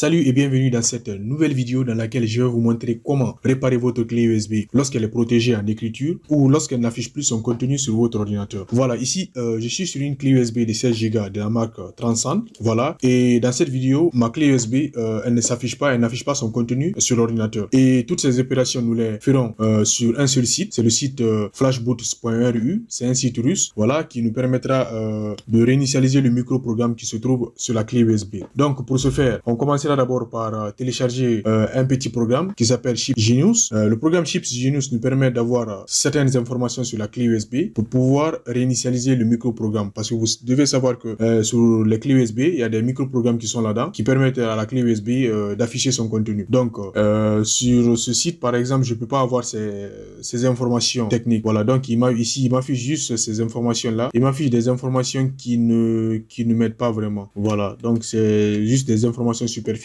Salut et bienvenue dans cette nouvelle vidéo dans laquelle je vais vous montrer comment réparer votre clé USB lorsqu'elle est protégée en écriture ou lorsqu'elle n'affiche plus son contenu sur votre ordinateur. Voilà, ici je suis sur une clé USB de 16 Go de la marque Transcend. Voilà, et dans cette vidéo, ma clé USB, elle ne s'affiche pas, elle n'affiche pas son contenu sur l'ordinateur. Et toutes ces opérations, nous les ferons sur un seul site, c'est le site flashboots.ru, c'est un site russe, voilà, qui nous permettra de réinitialiser le microprogramme qui se trouve sur la clé USB. Donc pour ce faire, on commencera d'abord par télécharger un petit programme qui s'appelle Chip Genius. Le programme Chip Genius nous permet d'avoir certaines informations sur la clé USB pour pouvoir réinitialiser le microprogramme. Parce que vous devez savoir que sur les clés USB, il y a des microprogrammes qui sont là-dedans qui permettent à la clé USB d'afficher son contenu. Donc sur ce site, par exemple, je peux pas avoir ces informations techniques. Voilà, donc ici, il m'affiche juste ces informations-là. Il m'affiche des informations qui ne m'aident pas vraiment. Voilà, donc c'est juste des informations superficielles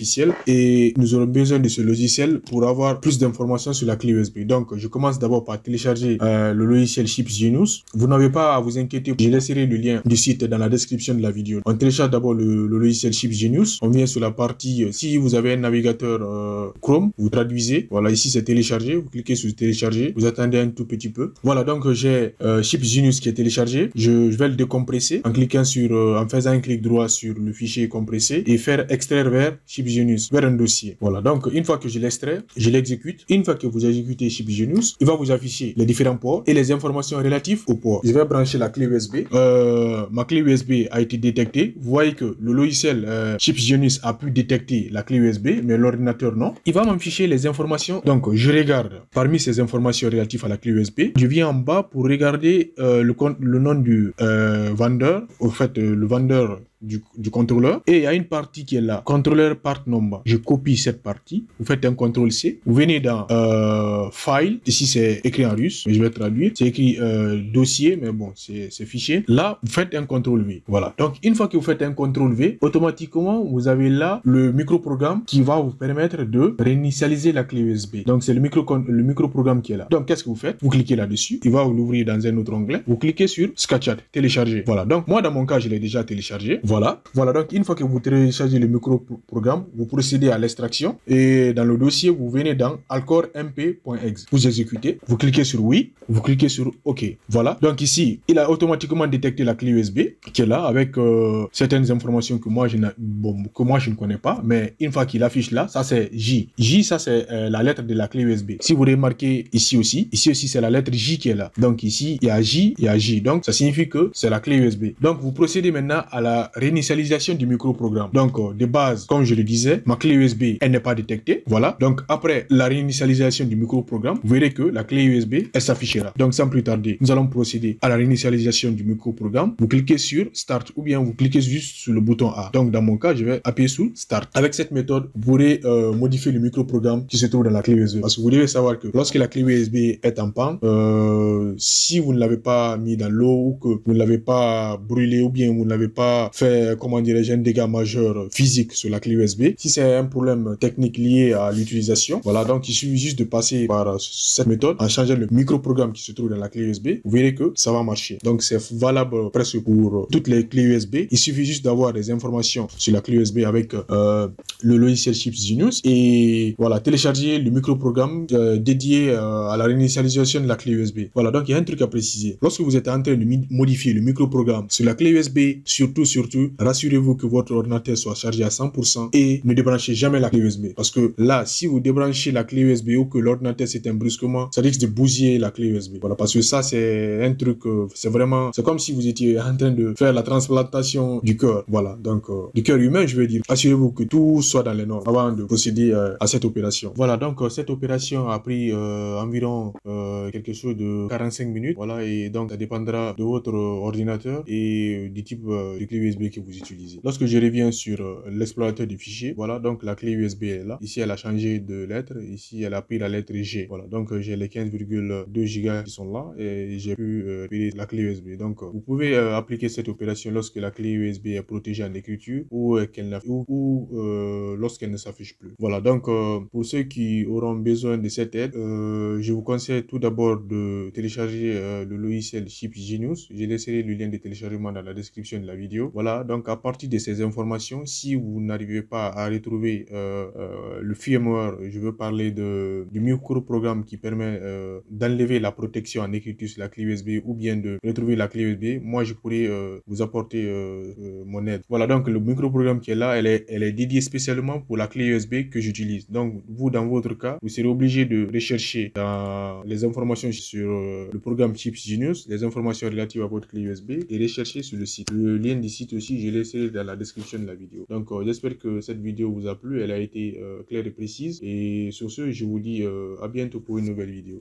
et nous aurons besoin de ce logiciel pour avoir plus d'informations sur la clé USB. Donc, je commence d'abord par télécharger le logiciel Chip Genius. Vous n'avez pas à vous inquiéter, je laisserai le lien du site dans la description de la vidéo. On télécharge d'abord le logiciel Chip Genius. On vient sur la partie, si vous avez un navigateur Chrome, vous traduisez. Voilà, ici c'est télécharger. Vous cliquez sur télécharger. Vous attendez un tout petit peu. Voilà, donc j'ai Chip Genius qui est téléchargé. Je vais le décompresser en cliquant sur, en faisant un clic droit sur le fichier compressé et faire extraire vers Chip Genius, vers un dossier. Voilà, donc une fois que je l'extrais, je l'exécute. Une fois que vous exécutez Chip Genius, il va vous afficher les différents ports et les informations relatives aux ports. Je vais brancher la clé USB. Ma clé USB a été détectée. Vous voyez que le logiciel Chip Genius a pu détecter la clé USB, mais l'ordinateur non. Il va m'afficher les informations. Donc, je regarde parmi ces informations relatives à la clé USB. Je viens en bas pour regarder le nom du vendeur. Au fait, le vendeur du contrôleur, et il y a une partie qui est là, contrôleur part number. Je copie cette partie, vous faites un CTRL C, vous venez dans file, ici c'est écrit en russe, mais je vais traduire, c'est écrit dossier, mais bon, c'est fichier. Là, vous faites un CTRL V. Voilà. Donc, une fois que vous faites un CTRL V, automatiquement, vous avez là le microprogramme qui va vous permettre de réinitialiser la clé USB. Donc, c'est le microprogramme qui est là. Donc, qu'est-ce que vous faites? Vous cliquez là-dessus, il va vous l'ouvrir dans un autre onglet. Vous cliquez sur Scatchat, télécharger. Voilà. Donc, moi, dans mon cas, je l'ai déjà téléchargé. Voilà, donc une fois que vous téléchargez le microprogramme, vous procédez à l'extraction et dans le dossier, vous venez dans alcoremp.exe. Vous exécutez, vous cliquez sur oui, vous cliquez sur OK. Voilà, donc ici, il a automatiquement détecté la clé USB qui est là avec certaines informations que moi, je ne connais pas, mais une fois qu'il affiche là, ça c'est J. J, ça c'est la lettre de la clé USB. Si vous remarquez ici aussi c'est la lettre J qui est là. Donc ici, il y a J, il y a J. Donc ça signifie que c'est la clé USB. Donc vous procédez maintenant à la réinitialisation du microprogramme. Donc, de base, comme je le disais, ma clé USB, elle n'est pas détectée. Voilà. Donc, après la réinitialisation du microprogramme, vous verrez que la clé USB, elle s'affichera. Donc, sans plus tarder, nous allons procéder à la réinitialisation du microprogramme. Vous cliquez sur Start ou bien vous cliquez juste sur le bouton A. Donc, dans mon cas, je vais appuyer sur Start. Avec cette méthode, vous pourrez modifier le microprogramme qui se trouve dans la clé USB. Parce que vous devez savoir que lorsque la clé USB est en panne, si vous ne l'avez pas mis dans l'eau ou que vous ne l'avez pas brûlé ou bien vous ne l'avez pas fait, comment dirais-je, un dégât majeur physique sur la clé USB. Si c'est un problème technique lié à l'utilisation, voilà, donc il suffit juste de passer par cette méthode en changeant le microprogramme qui se trouve dans la clé USB. Vous verrez que ça va marcher. Donc c'est valable presque pour toutes les clés USB. Il suffit juste d'avoir des informations sur la clé USB avec le logiciel Chip Genius et voilà, télécharger le microprogramme dédié à la réinitialisation de la clé USB. Voilà, donc il y a un truc à préciser. Lorsque vous êtes en train de modifier le microprogramme sur la clé USB, surtout, rassurez-vous que votre ordinateur soit chargé à 100% et ne débranchez jamais la clé USB. Parce que là, si vous débranchez la clé USB ou que l'ordinateur s'éteint brusquement, ça risque de bousiller la clé USB. Voilà, parce que ça, c'est un truc, c'est comme si vous étiez en train de faire la transplantation du cœur. Voilà, donc, du cœur humain, je veux dire. Assurez-vous que tout soit dans les normes avant de procéder à cette opération. Voilà, donc, cette opération a pris environ quelque chose de 45 minutes. Voilà, et donc, ça dépendra de votre ordinateur et du type de clé USB que vous utilisez. Lorsque je reviens sur l'explorateur du fichier, voilà, donc la clé USB est là. Ici, elle a changé de lettre. Ici, elle a pris la lettre G. Voilà, donc j'ai les 15,2 Go qui sont là et j'ai pu payer la clé USB. Donc, vous pouvez appliquer cette opération lorsque la clé USB est protégée en écriture ou lorsqu'elle ne s'affiche plus. Voilà, donc pour ceux qui auront besoin de cette aide, je vous conseille tout d'abord de télécharger le logiciel Chip Genius. Je laisserai le lien de téléchargement dans la description de la vidéo. Voilà, Voilà, donc à partir de ces informations, si vous n'arrivez pas à retrouver le firmware, je veux parler du microprogramme qui permet d'enlever la protection en écriture sur la clé USB ou bien de retrouver la clé USB, moi je pourrais vous apporter mon aide. Voilà, donc le microprogramme qui est là, elle est dédiée spécialement pour la clé USB que j'utilise. Donc vous, dans votre cas, vous serez obligé de rechercher dans les informations sur le programme Chips Genius, les informations relatives à votre clé USB et rechercher sur le site. Le lien du site aussi, je l'ai laissé dans la description de la vidéo. Donc j'espère que cette vidéo vous a plu, elle a été claire et précise. Et sur ce, je vous dis à bientôt pour une nouvelle vidéo.